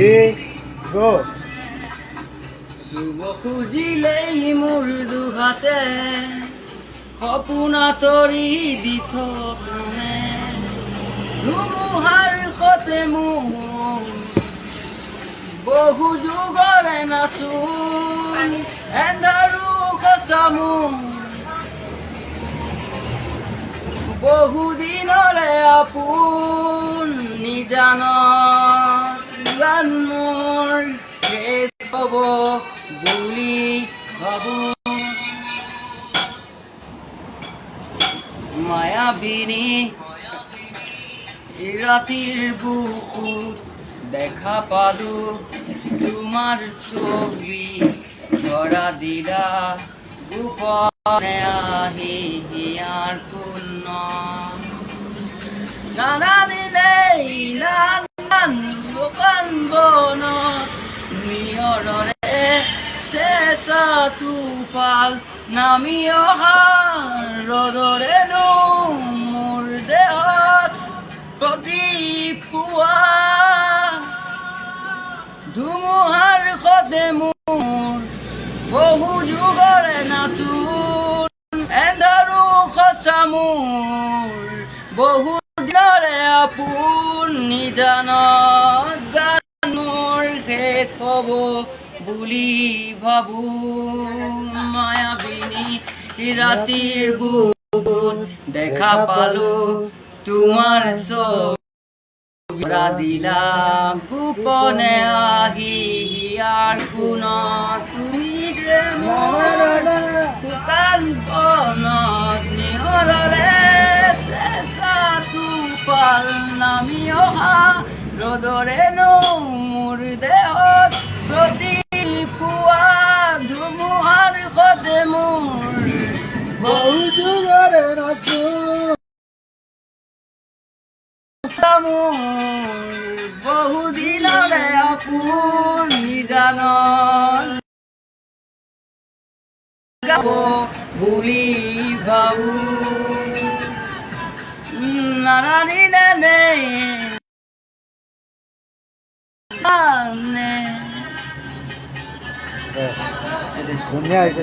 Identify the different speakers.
Speaker 1: গো
Speaker 2: শুভ খুজিলেই মোৰ দুহাতে সপোনা তৰি দি থে ধুমুহাৰ সতে মোৰ বহু যুগৰে নাচোন এন্ধাৰো সঁচামো বহু দিনলে আপোন নিজানত গান মোৰ শেষ হ'ব বুলি ভাবো মায়াবিনী ৰাতিৰ বুকুত দেখা পালো তোমাৰ ছবি ধৰা দিলা গোপনে আহি হিয়াৰ পূৰ্ণ নানানিলেই নানান দোকান বনত নিয়ৰৰে চেঁচা টোপাল নামি অহা ৰ'দৰেনো মোৰ দেহত প্ৰতিপুৱা ধুমুহাৰ সতে মোৰ বহু যুগৰে নাচোন এন্ধাৰো সঁচা মোৰ বহু দিনৰে আপোন নিজানত গান মোৰ শেষ হ'ব বুলি ভাবো মায়াবিনী ৰাতিৰ বুকুত দেখা পালো তোমাৰ ছবি দিলা গোপনে আহি হিয়াৰ কোণত তুমি যে মোৰ শুকান বনত নিয়ৰৰে চেঁচা টোপাল নামি অহা ৰ'দৰেনো মোৰ দেহত প্ৰতিপুৱা ধুমুহাৰ সতে মোৰ
Speaker 1: বহু যুগৰে নাচো
Speaker 2: মোৰ বহু দিনৰে আপোন নিজানত গাব বুলি ভাবো নানানি নানে
Speaker 1: ধুনীয়া হৈছে